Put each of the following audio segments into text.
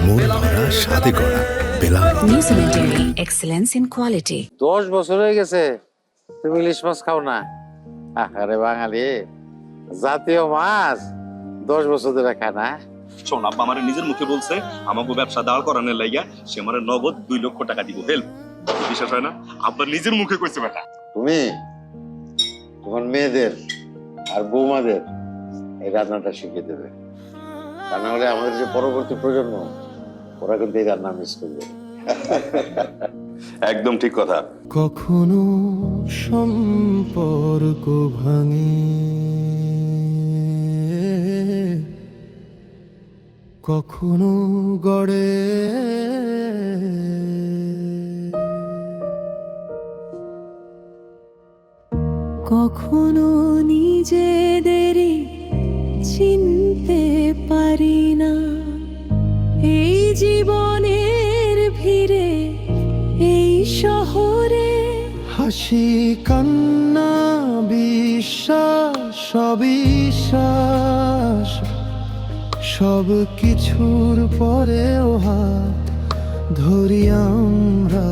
মনভরা স্বাদে গড়া বেলাল। নিউ সিমেন্টারি, এক্সেলেন্স ইন কোয়ালিটি। 10 বছর হয়ে গেছে তুমি ইলিশ মাছ খাও না। আরে বাঙালি জাতীয় মাছ 10 বছর ধরে খায় না। শোন, আব্বা আমার নিজের মুখে বলছে আমাকে ব্যবসা দাঁড় করানোর লাইগা সে আমার নগদ 2 লক্ষ টাকা দিব। হেল্প বিশ্বাস হয় না? আব্বা নিজের মুখে কইছে বেটা। তুমি তোমার মেয়েদের আর বৌমাদের এই রান্নাটা শিখিয়ে দেবে, তা না হলে আমাদের যে পরবর্তী প্রজন্ম ওরা কিন্তু এই রান্না মিস করবে। একদম ঠিক কথা। কখনো সম্পর্ক ভাঙে, কখনো গড়ে, কখনো নিজেদেরই চিনতে পারি না। এই জীবনের ভিড়ে, এই শহরে হাসি কান্না বিশ্বাস অবিশ্বাস সব কিছুর পরেও হাত ধরি আমরা।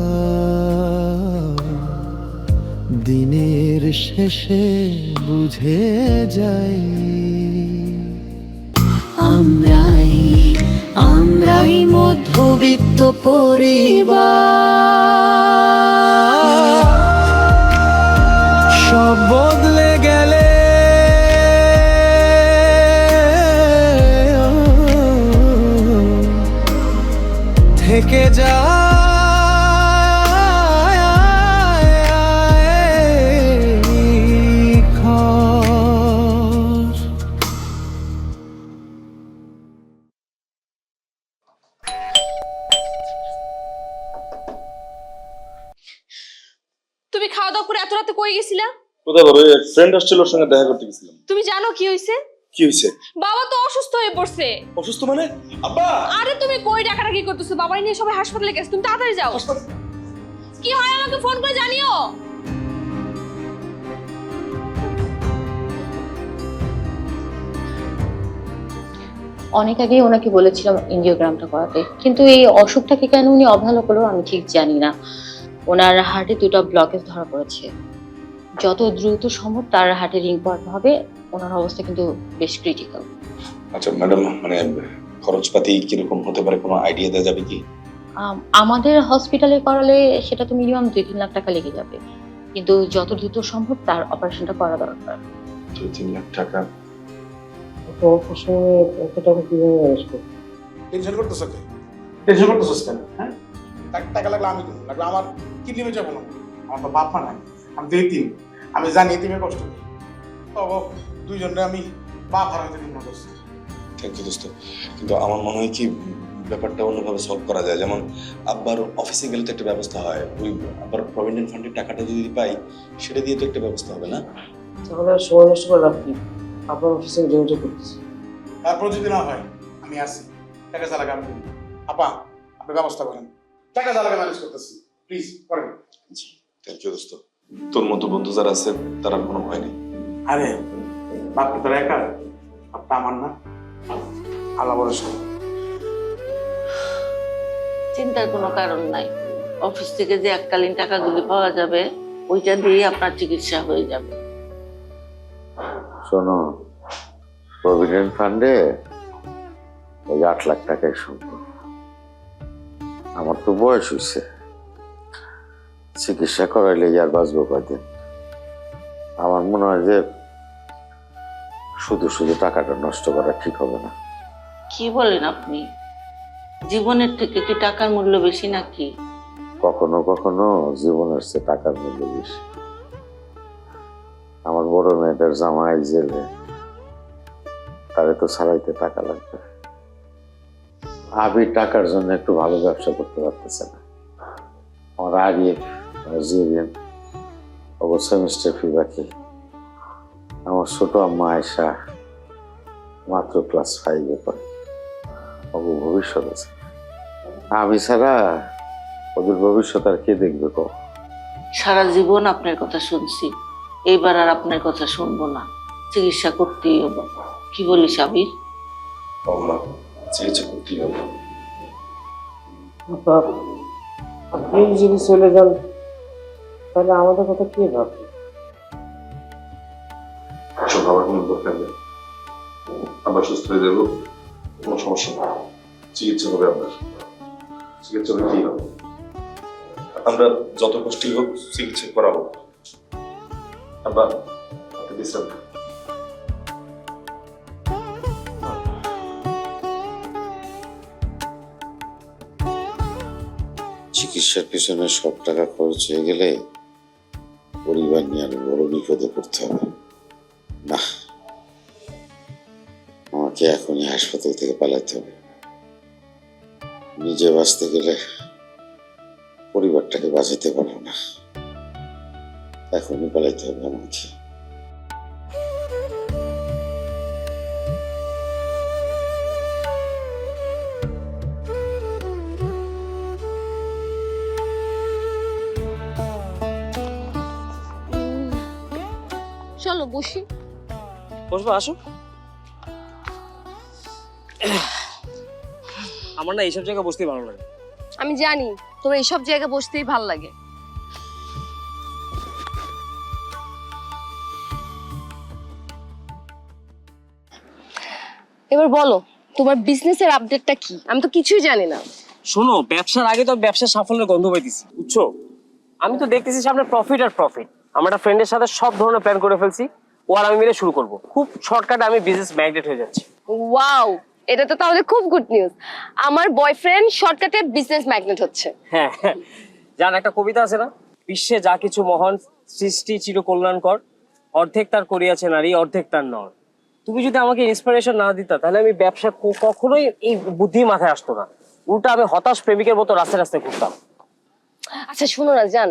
দিনের শেষে বুঝে যাই আমরাই মধ্যবিত্ত পরিবার। সব বদলে গেলে থেকে যায় ঘর। তুমি খাওয়া দাওয়া করে এত রাতে কই গেছিলা? কোথায় বড় এক ফ্রেন্ড আসছিল, ওর সঙ্গে দেখা করতে গেছিলাম। তুমি জানো কি হইছে? কি হইছে? বাবা তো অসুস্থ হয়ে পড়ছে। অসুস্থ মানে? আব্বা! আরে তুমি কই ডাকাডাকি করতেছো? বাবাই নিয়ে সবাই হাসপাতালে গেছে, তুমি তাড়াতাড়ি যাও। কি হয় আমাকে ফোন করে জানিও। অনেক আগেই ওনাকে বলেছিলাম এনজিওগ্রামটা করাতে, কিন্তু এই অসুখটাকে কেন উনি অবহেলা করলো আমি ঠিক জানি না। ওনার হার্টে 2টা ব্লকেজ ধরা পড়েছে। যত দ্রুত সম্ভব তার হার্টে রিং পড়াতে হবে। ওনার অবস্থা কিন্তু বেশ ক্রিটিক্যাল। আচ্ছা ম্যাডাম, মানে খরচপাতি কিরকম হতে পারে, কোনো আইডিয়া দেওয়া যাবে কি? আমাদের হসপিটালে করালে সেটা তো মিনিমাম 2-3 লাখ টাকা লেগে যাবে, কিন্তু যত দ্রুত সম্ভব তার অপারেশনটা করা দরকার। 2-3 লাখ টাকা? টেনশন করতেছ কে? টেনশন করতেছস কেন? হ্যাঁ, টাকা লাগলে আমি দেবো, লাগলে আমার কিডনি বেচে বলো। আমার তো বাপ মা নাই, আমি তো এতিম। আমি জানি এতিমের কষ্ট কি। তবে দুইজনে আমি বাপ হারাইতে দিন না করছি। থ্যাংক ইউ দোস্ত, কিন্তু আমার মনে হয় কি ব্যাপারটা অন্যভাবে সলভ করা যায়। যেমন আব্বার অফিসে গেলে তো একটা ব্যবস্থা হয়, ওই আব্বার প্রভিডেন্ট ফান্ডের টাকাটা যদি পাই সেটা দিয়ে তো একটা ব্যবস্থা হবে না? তাহলে আর সময় নষ্ট করে লাভ কি? আপনার অফিসে জয়েন্ট করতেছি। তারপর যদি না হয় আমি আসি, টাকা চালাকে আমি দেবো। আপা আপনি ব্যবস্থা করেন, টাকা চালাকে ম্যানেজ করতেছি, প্লিজ করেন। থ্যাংক ইউ দোস্ত। তোর মতো বন্ধু যারা আছে তার আর কোনো ভয় নেই। আরে বাপ কি তোর একা? বাপটা আমার না, আল্লাহ ভরসা। চিন্তার কোনো কারণ নাই। অফিস থেকে যে এককালীন টাকাগুলি পাওয়া যাবে ওইটা দিয়ে আপনার চিকিৎসা হয়ে যাবে। শোনো, প্রভিডেন্ট ফান্ডে ওই 8 লাখ টাকাই সম্ভব। আমার তো বয়স হয়েছে, চিকিৎসা করাইলে আর বাঁচবো কয়দিন। আমার মনে হয় যে শুধু শুধু টাকাটা নষ্ট করা ঠিক হবে না। কি বলেন আপনি? জীবনের থেকে কি টাকার মূল্য বেশি নাকি? কখনো কখনো জীবনের চেয়ে টাকার মূল্য বেশি। আমার বড় মেয়েটার জামাই জেলে, তারে তো ছাড়াইতে টাকা লাগবে। আবি টাকার জন্য একটু ভালো ব্যবসা করতে পারতেছে না। আমার আরিফ, জিরিয়ান অবশ্য সেমিস্টার ফি বাকি। আমার ছোট আম্মা আয়সা মাত্র ক্লাস 5-এ পড়ে। ওগো ভবিষ্যৎ আছে, আমি ছাড়া ওদের ভবিষ্যৎ আর কে দেখবে? সারা জীবন আপনার কথা শুনছি, এইবার আর আপনার কথা শুনবো না। চিকিৎসা করতেই হবে। কি বলিস আবির? চিকিৎসা করতেই হবে। আব্বা, আপনি যদি চলে যান তাহলে আমাদের কথা কে ভাববে? এসব ভাবার কোনো দরকার নেই। আবার সুস্থ হয়ে যাবো, কোনো সমস্যা নেই। চিকিৎসা হবে আপনার, চিকিৎসা হইতেই হবে। আমরা যত কষ্টই হোক চিকিৎসা করাবো। আবার আপনি বিশ্রাম নিন। চিকিৎসার পিছনে সব টাকা খরচ হয়ে গেলে পরিবার নিয়ে আরো বড় বিপদে পড়তে হবে। না, আমাকে এখনই হাসপাতাল থেকে পালাতে হবে। নিজে বাঁচতে গেলে পরিবারটাকে বাঁচাতে পারবো না, এখনই পালাইতে হবে আমাকে। চলো বসি। বসবো, আসো। আমার না এইসব জায়গায় বসতেই ভালো লাগে। আমি জানি তোমার এইসব জায়গায় বসতেই ভাল লাগে। এবার বলো তোমার বিজনেসের আপডেটটা কি? আমি তো কিছুই জানি না। শোনো, ব্যবসার আগে তো ব্যবসার সাফল্যের গন্ধ পাইতেছি, বুঝছো? আমি তো দেখতেছি সামনে প্রফিট আর প্রফিট। আমার একটা ফ্রেন্ডের সাথে সব ধরনের প্ল্যান করে ফেলছি, ও আর আমি মিলে শুরু করব। খুব শর্টকাটে আমি বিজনেস ম্যাগনেট হয়ে যাচ্ছি। ওয়াও, এটা তো তাহলে খুব গুড নিউজ। আমার বয়ফ্রেন্ড শর্টকাটে বিজনেস ম্যাগনেট হচ্ছে। হ্যাঁ, জান, একটা কবিতা আছে না, বিশ্বে যা কিছু মহান সৃষ্টি চির কল্যাণকর, অর্ধেক তার করিয়াছে নারী, অর্ধেক তার নর। তুমি যদি আমাকে ইন্সপিরেশন না দিতা তাহলে আমি ব্যবসা কখনোই এই বুদ্ধি মাথায় আসতো না। উল্টা আমি হতাশ প্রেমিকের মতো রাস্তায় রাস্তায় ঘুরতাম। আচ্ছা শোনো না জান,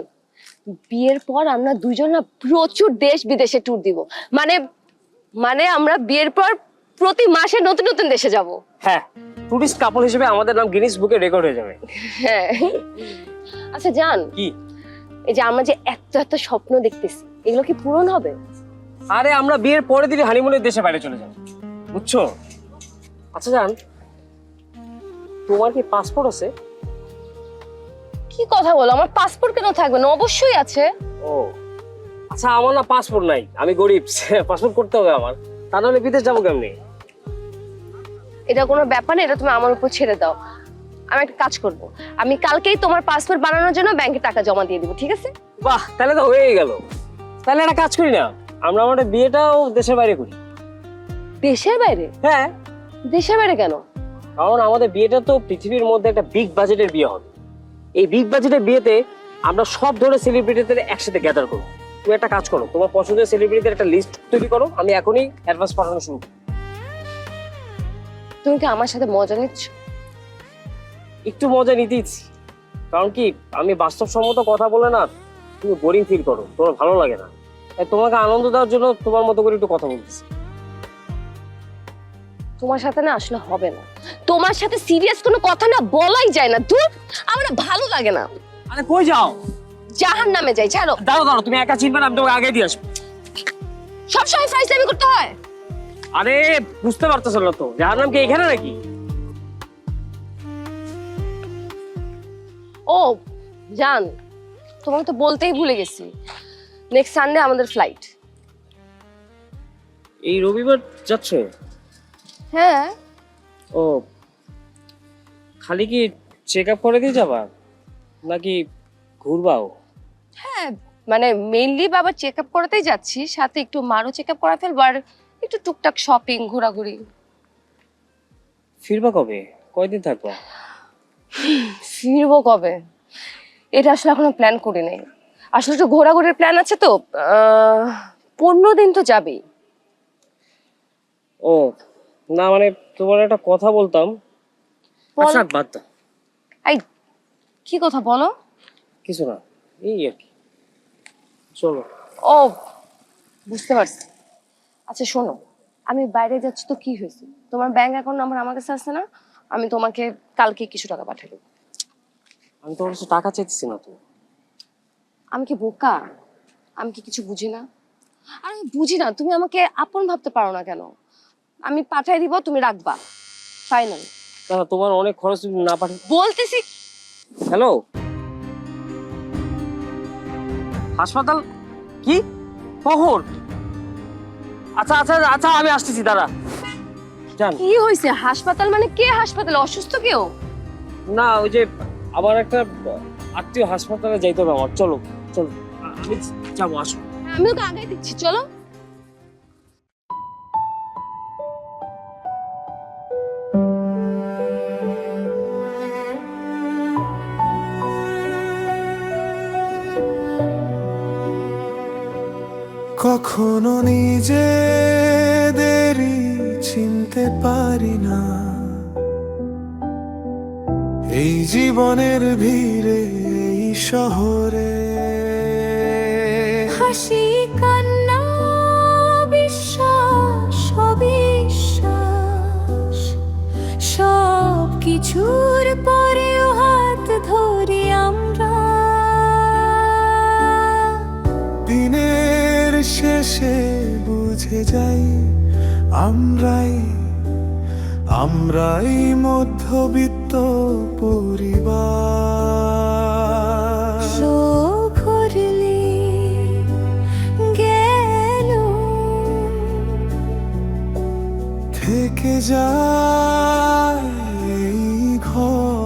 বিয়ের পর আমরা দুজন না প্রচুর দেশ বিদেশে ট্যুর দিব। মানে মানে আমরা বিয়ের পর প্রতি মাসে নতুন নতুন দেশে যাব। হ্যাঁ, টুরিস্ট কাপল হিসেবে আমাদের নাম গিনিস বুকে রেকর্ড হয়ে যাবে। হ্যাঁ। আচ্ছা জান, কি? এই যে আমরা যে এত এত স্বপ্ন দেখতেছি, এগুলো কি পূরণ হবে? আরে আমরা বিয়ের পরে দিনই হানিমুনের দেশে বাইরে চলে যাব, বুঝছো? আচ্ছা জান, তোমার কি পাসপোর্ট আছে? কি কথা বলো, আমার পাসপোর্ট কেন থাকবে না? অবশ্যই আছে। ও আচ্ছা, আমার না পাসপোর্ট নাই, আমি গরিব, পাসপোর্ট করতে হবে আমার, তা নাহলে বিদেশ যাবো কেমনি? এটা কোনো ব্যাপার না, এটা তুমি আমার উপর ছেড়ে দাও। আমি একটা কাজ করব, আমি কালকেই তোমার পাসপোর্ট বানানোর জন্য ব্যাংকে টাকা জমা দিয়ে দিব, ঠিক আছে? বাহ, তাহলে তো হয়েই গেল। তাহলে একটা কাজ করি না, আমরা আমাদের বিয়েটাও দেশের বাইরে করি। দেশের বাইরে? হ্যাঁ, দেশের বাইরে কেন? কারণ আমাদের বিয়েটা তো পৃথিবীর মধ্যে একটা বিগ বাজেটের বিয়ে হবে। এই বিগ বাজেটের বিয়েতে আমরা সব ধরনের সেলিব্রিটিদের একসাথে গ্যাদার করবো। তুমি একটা কাজ করো, তোমার পছন্দের সেলিব্রিটিদের একটা লিস্ট তৈরি করো, আমি এখনই অ্যাডভান্স পাঠানো শুরু করি। তুমি কি আমার সাথে মজা নিচ্ছ? একটু মজা নিতেইছি, কারণ কি আমি বাস্তবসম্মত কথা বলে না তুমি বোরিং ফিল করো, তোমার ভালো লাগে না। তাই তোমাকে আনন্দ দেওয়ার জন্য তোমার মতো করে একটু কথা বলতেছি। তোমার সাথে না আসলে হবে না, তোমার সাথে সিরিয়াস কোনো কথা না বলাই যায় না। দূর, আমার না ভালো লাগে না। আরে কই যাও? জাহান নামে যাই, ছাড়ো। দাঁড়াও দাঁড়াও, তুমি একা চিনবে না, আমি তোমাকে আগে দিয়ে আসবো। সবসময় ফাইজলামি করতে হয়। আরে বুঝতে পারতেছো না তো, যার নাম কি এখানে নাকি? ও জান, তোমাকে তো বলতেই ভুলে গেছি, নেক্সট সানডে আমাদের ফ্লাইট। এই রবিবার যাচ্ছ? হ্যাঁ। ও, খালি কি চেক আপ করে দিয়ে যাবা নাকি ঘুরবাও? হ্যাঁ, মানে মেইনলি বাবা চেক আপ করাতেই যাচ্ছি, সাথে একটু মারও চেক আপ করা ফেলবো, আর একটু টুকটাক শপিং ঘোরাঘুরি। ফিরবা কবে? কয়দিন থাকবা? ফিরবো কবে এটা আসলে এখনো প্ল্যান করি নাই। আসলে একটু ঘোরাঘুরির প্ল্যান আছে তো, 15 দিন তো যাবেই। ও না, মানে তোমার একটা কথা বলতাম। আচ্ছা বাদ দাও। এই কি কথা বলো? কিছু না, এই আর কি, চলো। ও বুঝতে পারছি। আচ্ছা শোনো, আমি বাইরে যাচ্ছি তো কি হয়েছে, তোমার ব্যাংক অ্যাকাউন্ট নাম্বার আমার কাছে আছে না? আমি তোমাকে কালকে কিছু টাকা পাঠিয়ে দেবো। আমি তোমার কাছে টাকা চাইতেছি না তো। আমি কি বোকা? আমি কি কিছু বুঝি না? আর আমি বুঝি না তুমি আমাকে আপন ভাবতে পারো না কেন? আমি পাঠাই দিব, তুমি রাখবা, ফাইনাল। দাদা তোমার অনেক খরচ, তুমি না পাঠাতে। বলতেছি হ্যালো, হাসপাতাল কি কখন? আচ্ছা আচ্ছা আচ্ছা, আমি আসতেছি, দাঁড়া। জান, কি হয়েছে? হাসপাতাল মানে কে হাসপাতাল? অসুস্থ কেউ? না ওই যে আমার একটা আত্মীয় হাসপাতালে যাইতে হবে আমার, চলো চলো আমি যাবো, আসো। আমি ওকে আগে দিচ্ছি, চলো। কখনো নিজেদেরই চিনতে পারি না, এই জীবনের ভিড়ে এই শহরে। হাসি কান্না বিশ্বাস অবিশ্বাস সব কিছুর পরেও হাত ধরি আমরা। দিনের শেষে বুঝে যাই আমরাই মধ্যবিত্ত পরিবার। চোখ ঘুরলে গেল থেকে যায় এই ঘর।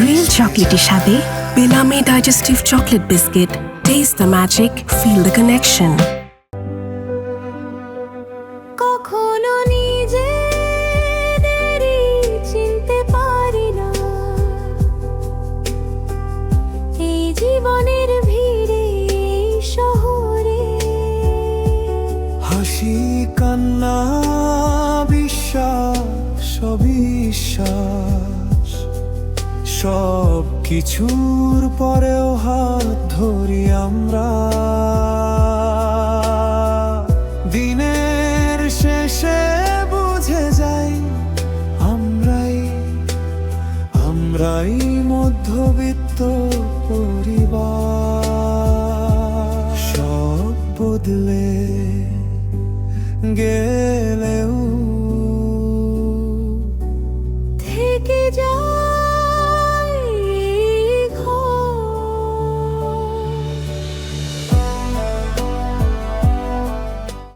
Real chocolatey স্বাদে Belame Digestive Chocolate Biscuit. Taste the magic, feel the connection. কখনো নিজেদেরই চিনতে পারি না, এই জীবনের ভিড়ে এই শহরে। হাসি কান্না বিশ্বাস অবিশ্বাস সব কিছুর পরেও হাত ধরি আমরা। দিনের শেষে বুঝে যাই আমরাই মধ্যবিত্ত পরিবার। সব বদলে গেলেও